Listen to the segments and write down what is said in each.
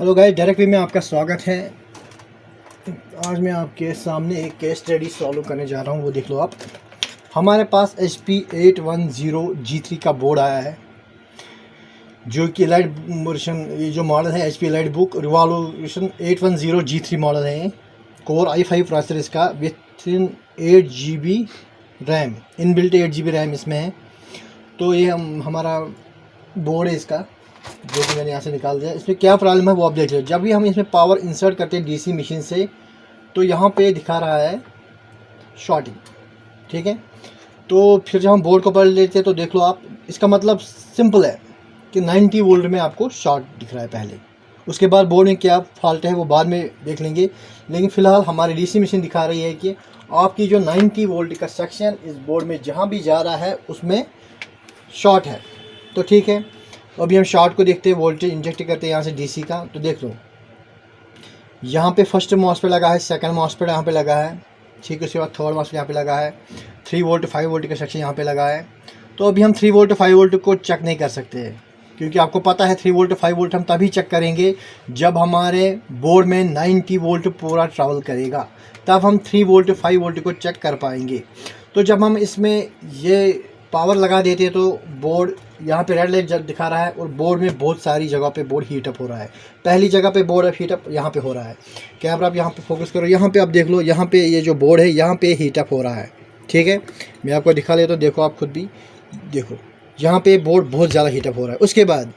Hello guys, direct way में आपका स्वागत है। आज मैं आपके सामने एक केस स्टडी सॉल्व करने जा रहा हूँ। वो देख लो आप। हमारे पास HP 810G3 का बोर्ड आया है, जो कि एलाइट वर्जन, ये जो मॉडल है HP Elite Book Revolution 810G3 model है। कोर i5 प्रोसेसर इसका within 8GB RAM, inbuilt 8GB RAM इसमें है। तो ये हमारा बोर्ड है इसका, जो कि मैंने यहाँ से निकाल दिया। इसमें क्या प्रॉब्लम है वो आप देख लो। जब भी हम इसमें पावर इंसर्ट करते हैं DC मशीन से, तो यहाँ पे दिखा रहा है शॉर्टिंग, ठीक है। तो फिर जब हम बोर्ड को पढ़ लेते हैं तो देख लो आप, इसका मतलब सिंपल है कि 90 वोल्ट में आपको शॉर्ट दिख रहा है पहले। उसके बाद बोर्ड में क्या फॉल्ट है वो बाद में देख लेंगे, लेकिन फ़िलहाल हमारी DC मशीन दिखा रही है कि आपकी जो 90 वोल्ट का सेक्शन इस बोर्ड में जहाँ भी जा रहा है उसमें शॉर्ट है। तो ठीक है, अभी हम शॉर्ट को देखते हैं, वोल्टेज इंजेक्ट करते हैं यहाँ से DC का। तो देख लो, यहाँ पे फर्स्ट मॉसफेट लगा है, सेकंड मॉसफेट यहाँ पे लगा है, ठीक है। उसके बाद थर्ड मॉसफेट यहाँ पे लगा है, 3 वोल्ट 5 वोल्ट का सेक्शन यहाँ पे लगा है। तो अभी हम 3 वोल्ट 5 वोल्ट को चेक नहीं कर सकते हैं, क्योंकि आपको पता है 3 वोल्ट 5 वोल्ट हम तभी चेक करेंगे जब हमारे बोर्ड में 90 वोल्ट पूरा ट्रैवल करेगा, तब हम 3 वोल्ट 5 वोल्ट को चेक कर पाएंगे। तो जब हम इसमें ये पावर लगा देते हैं तो बोर्ड यहाँ पे रेड लाइट दिखा रहा है, और बोर्ड में बहुत सारी जगह पे बोर्ड हीटअप हो रहा है। पहली जगह पे बोर्ड हीटअप यहाँ पे हो रहा है। कैमरा आप यहाँ पे फोकस करो, यहाँ पे आप देख लो, यहाँ पे ये जो बोर्ड है यहाँ पे हीटअप हो रहा है, ठीक है। मैं आपको दिखा देता हूँ, देखो आप खुद भी देखो, यहाँ पे बोर्ड बहुत ज़्यादा हीटअप हो रहा है। उसके बाद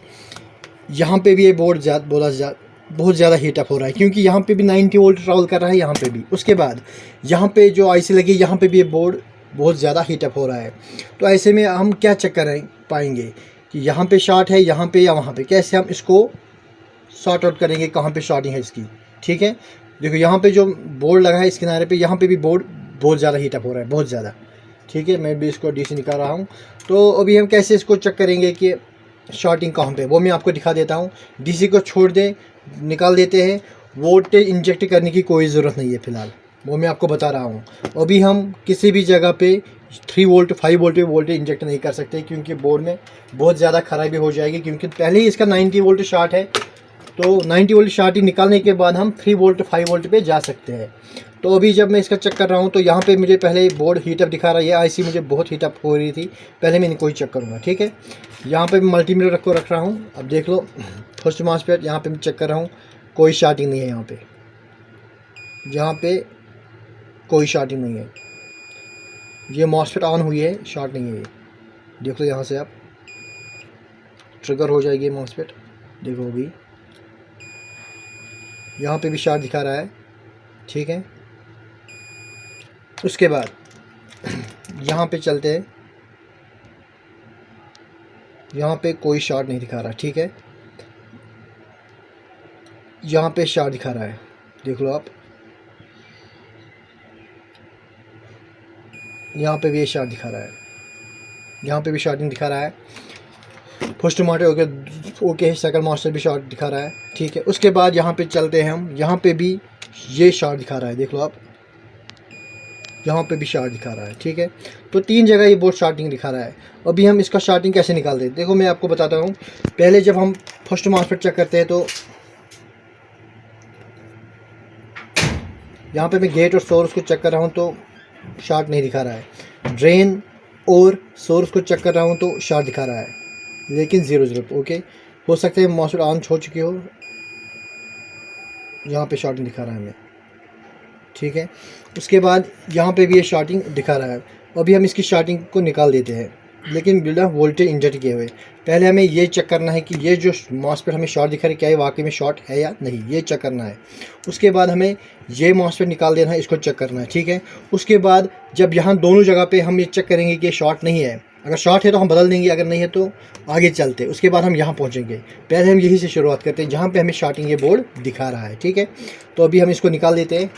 यहाँ पे भी ये बोर्ड बहुत ज़्यादा हीटअप हो रहा है, क्योंकि यहाँ पे भी 90 वोल्ट ट्रैवल कर रहा है, यहाँ पे भी। उसके बाद यहाँ पे जो IC लगी, यहाँ पे भी ये बोर्ड बहुत ज़्यादा हीटअप हो रहा है। तो ऐसे में हम क्या चेक कर पाएंगे कि यहाँ पे शॉर्ट है, यहाँ पे या वहाँ पे? कैसे हम इसको सॉर्ट आउट करेंगे, कहाँ पे शॉर्टिंग है इसकी, ठीक है। देखो यहाँ पे जो बोर्ड लगा है इस किनारे पे, यहाँ पे भी बोर्ड बहुत ज़्यादा हीटअप हो रहा है, बहुत ज़्यादा, ठीक है। मैं भी इसको DC निकाल रहा हूँ। तो अभी हम कैसे इसको चेक करेंगे कि शॉर्टिंग कहाँ पे, वो मैं आपको दिखा देता हूँ। DC को छोड़ दे, निकाल देते हैं। वोल्टेज इंजेक्ट करने की कोई ज़रूरत नहीं है फ़िलहाल, वो मैं आपको बता रहा हूँ। अभी हम किसी भी जगह पे 3 वोल्ट 5 वोल्ट पे वोल्टेज इंजेक्ट नहीं कर सकते, क्योंकि बोर्ड में बहुत ज़्यादा खराबी हो जाएगी, क्योंकि पहले ही इसका 90 वोल्ट शॉर्ट है। तो 90 वोल्ट शॉर्टिंग निकालने के बाद हम 3 वोल्ट 5 वोल्ट पे जा सकते हैं। तो अभी जब मैं इसका चेक कर रहा हूँ तो यहाँ पे मुझे पहले बोर्ड हीटअप दिखा रहा है, ये IC मुझे बहुत हीटअप हो रही थी। पहले मैं इनको ही चेक करूँगा, ठीक है। यहाँ पे मल्टीमीटर रख रहा हूँ। अब देख लो, फर्स्ट मॉसफेट यहाँ पे मैं चेक कर रहा हूँ, कोई शॉर्टिंग नहीं है यहाँ पे कोई शॉर्टिंग नहीं है। ये मॉसफेट ऑन हुई है, शॉर्ट नहीं है ये। देख लो यहाँ से आप, ट्रिगर हो जाएगी मॉसफेट, देखो अभी यहाँ पे भी शॉर्ट दिखा रहा है, ठीक है। उसके बाद यहाँ पे चलते हैं, यहाँ पे कोई शॉर्ट नहीं दिखा रहा, ठीक है। यहाँ पे शॉर्ट दिखा रहा है, देख लो आप, यहाँ पे भी ये शॉर्ट दिखा रहा है, यहाँ पे भी शॉर्टिंग दिखा रहा है। First model okay, second master भी शॉर्ट दिखा रहा है, ठीक है। उसके बाद यहाँ पे चलते हैं हम, यहाँ पे भी ये शॉर्ट दिखा रहा है, देख लो आप, यहाँ पे भी शॉर्ट दिखा रहा है, ठीक है। तो 3 जगह ये बोर्ड शॉर्टिंग दिखा रहा है। अभी हम इसका शॉर्टिंग कैसे निकालते हैं, देखो मैं आपको बताता हूँ। पहले जब हम फर्स्ट मॉसफेट चेक करते हैं तो यहाँ पे मैं गेट और सोर्स को चेक कर रहा हूँ तो शॉर्ट नहीं दिखा रहा है। ड्रेन और सोर्स को चेक कर रहा हूँ तो शॉर्ट दिखा रहा है, लेकिन 0 ओके। हो सकता है मॉसफेट ऑन हो चुकी हो, यहाँ पे शॉर्टिंग दिखा रहा है हमें, ठीक है। उसके बाद यहाँ पे भी ये शॉर्टिंग दिखा रहा है। अभी हम इसकी शॉर्टिंग को निकाल देते हैं, लेकिन बिना वोल्टेज इंजेक्ट किए हुए। पहले हमें ये चेक करना है कि ये जो मॉसफेट हमें शॉर्ट दिखा रहा है, क्या ये वाकई में शॉर्ट है या नहीं, ये चेक करना है। उसके बाद हमें ये मॉसफेट निकाल देना है, इसको चेक करना है, ठीक है। उसके बाद जब यहाँ दोनों जगह पे हम ये चेक करेंगे कि ये शॉर्ट नहीं है, अगर शॉर्ट है तो हम बदल देंगे, अगर नहीं है तो आगे चलते। उसके बाद हम यहाँ पहुँचेंगे। पहले हम यहीं से शुरुआत करते हैं जहाँ पर हमें शॉर्टिंग ये बोर्ड दिखा रहा है, ठीक है। तो अभी हम इसको निकाल देते हैं,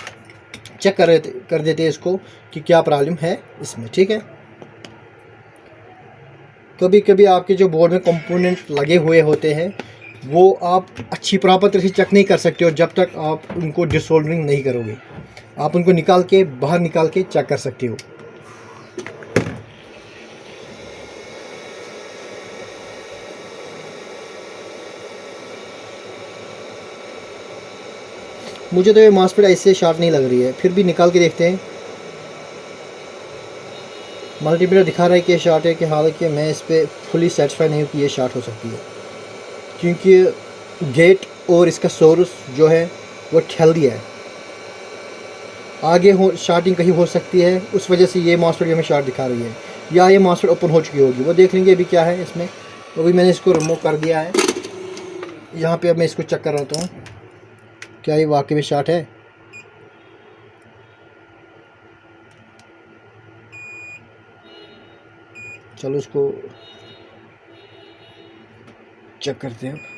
चेक कर देते हैं इसको कि क्या प्रॉब्लम है इसमें, ठीक है। कभी कभी आपके जो बोर्ड में कंपोनेंट लगे हुए होते हैं वो आप अच्छी प्रॉपर तरह से चेक नहीं कर सकते हो जब तक आप उनको डिसोल्डरिंग नहीं करोगे। आप उनको निकाल के बाहर निकाल के चेक कर सकते हो। मुझे तो ये मॉस्फेट ऐसे शॉर्ट नहीं लग रही है, फिर भी निकाल के देखते हैं। मल्टीमीटर दिखा रहा है कि ये शॉर्ट है, कि हालांकि मैं इस पर फुली सेटिस्फाई नहीं हूँ कि ये शॉर्ट हो सकती है, क्योंकि गेट और इसका सोर्स जो है वो हेल्दी है। आगे हो शॉर्टिंग कहीं हो सकती है, उस वजह से ये मॉस्फेट हमें शॉर्ट दिखा रही है, या ये मॉस्फेट ओपन हो चुकी होगी, वो देख लेंगे अभी क्या है इसमें। तो अभी मैंने इसको रिमूव कर दिया है। यहाँ पे अब मैं इसको चेक कर रहा हूँ क्या ये वाकई में शॉर्ट है। चलो इसको चेक करते हैं।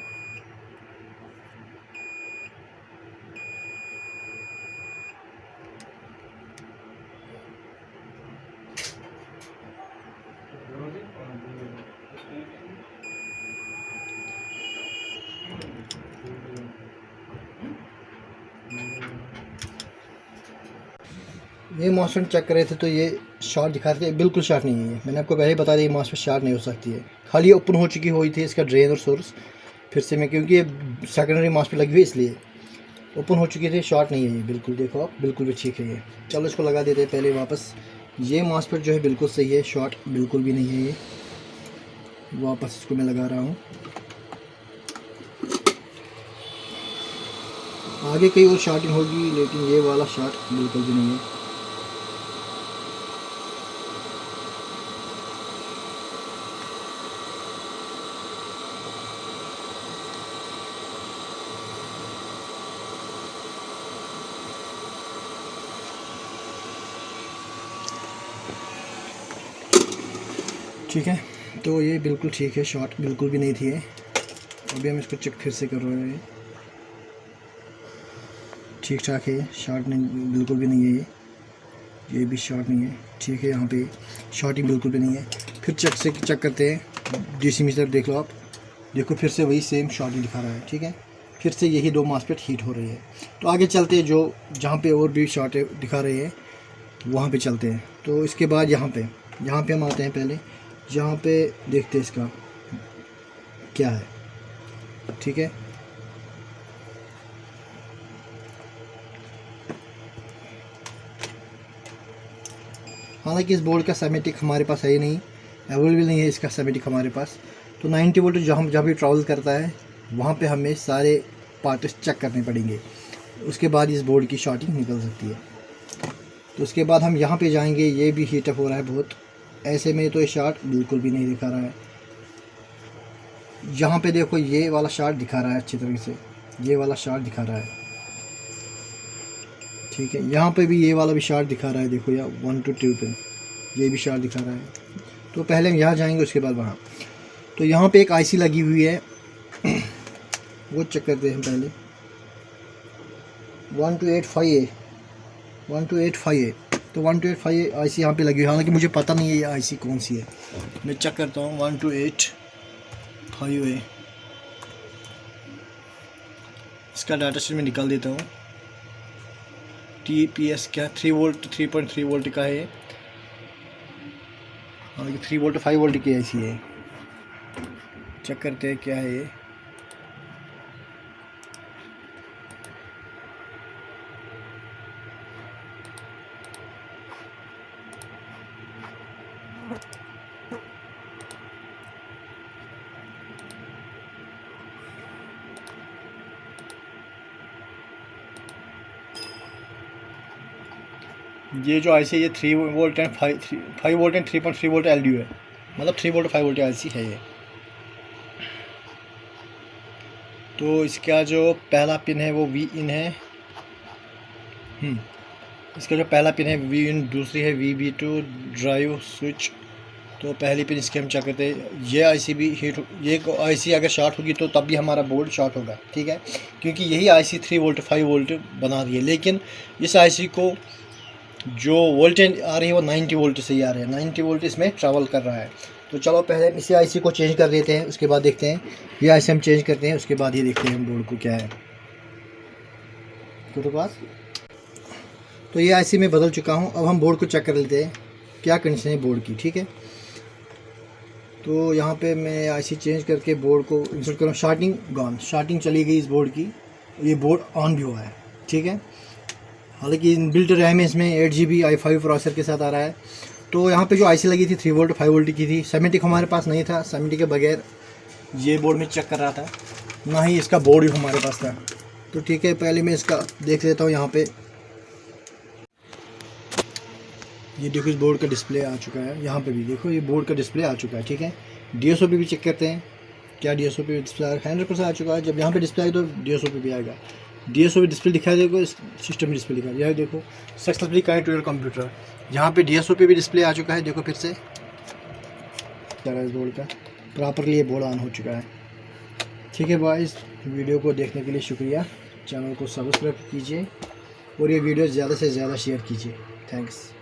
ये मॉस्फेट चेक कर रहे थे तो ये शॉर्ट दिखा रहे थे, बिल्कुल शॉर्ट नहीं है ये। मैंने आपको पहले ही बता दिया ये मॉस्फेट शॉर्ट नहीं हो सकती है, खाली ओपन हो चुकी हुई थी इसका ड्रेन और सोर्स। फिर से मैं, क्योंकि ये सेकेंडरी मॉस्फेट लगी हुई है इसलिए ओपन हो चुकी थी, शॉर्ट नहीं है ये बिल्कुल। देखो आप, बिल्कुल भी ठीक है ये। चलो इसको लगा देते हैं पहले वापस। ये मॉस्फेट जो है बिल्कुल सही है, शॉर्ट बिल्कुल भी नहीं है ये। वापस इसको मैं लगा रहा हूँ। आगे कहीं और शॉर्टिंग होगी, लेकिन ये वाला शॉर्ट बिल्कुल भी नहीं है। ठीक है, तो ये बिल्कुल ठीक है, शॉर्ट बिल्कुल भी नहीं थी ये। अभी हम इसको चेक फिर से कर रहे हैं, ठीक ठाक है, शॉर्ट नहीं, बिल्कुल भी नहीं है ये भी शॉर्ट नहीं है। ठीक है, यहाँ पे शॉर्टिंग बिल्कुल भी नहीं है। फिर चेक करते हैं डीसी मीटर, देख लो आप, देखो फिर से वही सेम शॉर्टिंग दिखा रहा है। ठीक है, फिर से यही दो मॉस्फेट हीट हो रही है। तो आगे चलते हैं, जो जहाँ पे और भी शॉर्ट दिखा रहे हैं वहाँ पे चलते हैं। तो इसके बाद यहाँ पे हम आते हैं, पहले यहाँ पे देखते हैं इसका क्या है। ठीक है, हालांकि इस बोर्ड का सेमेटिक हमारे पास है ही नहीं, अवेलेबल नहीं है इसका सेमेटिक हमारे पास। तो 90 वोल्ट जहाँ भी ट्रैवल करता है वहाँ पे हमें सारे पार्ट्स चेक करने पड़ेंगे, उसके बाद इस बोर्ड की शॉर्टिंग निकल सकती है। तो उसके बाद हम यहाँ पे जाएंगे, ये भी हीटअप हो रहा है बहुत। ऐसे में तो ये शॉर्ट बिल्कुल भी नहीं दिखा रहा है। यहाँ पे देखो ये वाला शॉर्ट दिखा रहा है अच्छी तरीके से, ये वाला शॉर्ट दिखा रहा है। ठीक है, यहाँ पे भी ये वाला भी शॉर्ट दिखा रहा है, देखो या 1 to 2 पिन ये भी शॉर्ट दिखा रहा है। तो पहले हम यहाँ जाएंगे, उसके बाद वहाँ। तो यहाँ पे एक आईसी लगी हुई है वो चेक करते हैं पहले। 1285A 1285A। तो 1285A आईसी यहाँ पे लगी हुई है, हालांकि मुझे पता नहीं है ये आईसी कौन सी है। मैं चेक करता हूँ 1285A। इसका डाटा शीट में निकाल देता हूँ। TPS क्या 3 वोल्ट 3.3 वोल्ट का है, हालांकि 3 वोल्ट 5 वोल्ट की आईसी है। चेक करते हैं क्या है ये। ये जो आईसी ये 3 volt and 5 volt and 3.3 volt LDO है, मतलब 3 वोल्ट 5 वोल्ट आईसी है ये। तो इसका जो पहला पिन है वो V इन है। इसका जो पहला पिन है V इन, दूसरी है VB2 ड्राइव स्विच। तो पहली पिन इसके हम चेक करते हैं। ये आईसी भी हीट, ये आईसी अगर शॉर्ट होगी तो तब भी हमारा बोर्ड शॉर्ट होगा। ठीक है, क्योंकि यही आईसी 3 वोल्ट 5 वोल्ट बना रही है, लेकिन इस आईसी को जो वोल्टेज आ रही है वो 90 वोल्ट से ही आ रही है, 90 वोल्ट इसमें ट्रैवल कर रहा है। तो चलो पहले इसी आईसी को चेंज कर देते हैं, उसके बाद देखते हैं। ये आईसी हम चेंज करते हैं, उसके बाद ये देखते हैं हम बोर्ड को क्या है तो पास। तो ये आईसी मैं बदल चुका हूँ, अब हम बोर्ड को चेक कर लेते हैं क्या कंडीशन है बोर्ड की। ठीक है, तो यहाँ पे मैं आईसी चेंज करके बोर्ड को इंस्टॉल कर रहा हूँ। शॉर्टिंग गॉन, शॉर्टिंग चली गई इस बोर्ड की, ये बोर्ड ऑन भी हुआ है। ठीक है। हालांकि बिल्ट रैम है इसमें 8 GB i5 प्रोसेसर के साथ आ रहा है। तो यहाँ पे जो आईसी लगी थी 3 वोल्ट 5 वोल्ट की थी। 70 हमारे पास नहीं था, 70 के बगैर ये बोर्ड में चेक कर रहा था, ना ही इसका बोर्ड भी हमारे पास था। तो ठीक है, पहले मैं इसका देख लेता हूँ। यहाँ पे ये देखो इस बोर्ड का डिस्प्ले आ चुका है। यहाँ पे भी देखो ये बोर्ड का डिस्प्ले आ चुका है, ठीक है। DSOP भी चेक करते हैं, क्या DSOP डिस्प्ले 100% आ चुका है। जब यहाँ पे डिस्प्ले आएगा तो DSOP भी आएगा। DSOP डिस्प्ले दिखाई देखो, सिस्टम डिस्प्ले दिखा यह देखो, successfully connect to your computer. यहाँ पे DSOP भी डिस्प्ले आ चुका है, देखो फिर से इस बोर्ड का प्रॉपरली ये बोर्ड ऑन हो चुका है। ठीक है बॉयज़, वीडियो को देखने के लिए शुक्रिया। चैनल को सब्सक्राइब कीजिए और ये वीडियो ज़्यादा से ज़्यादा शेयर कीजिए। थैंक्स।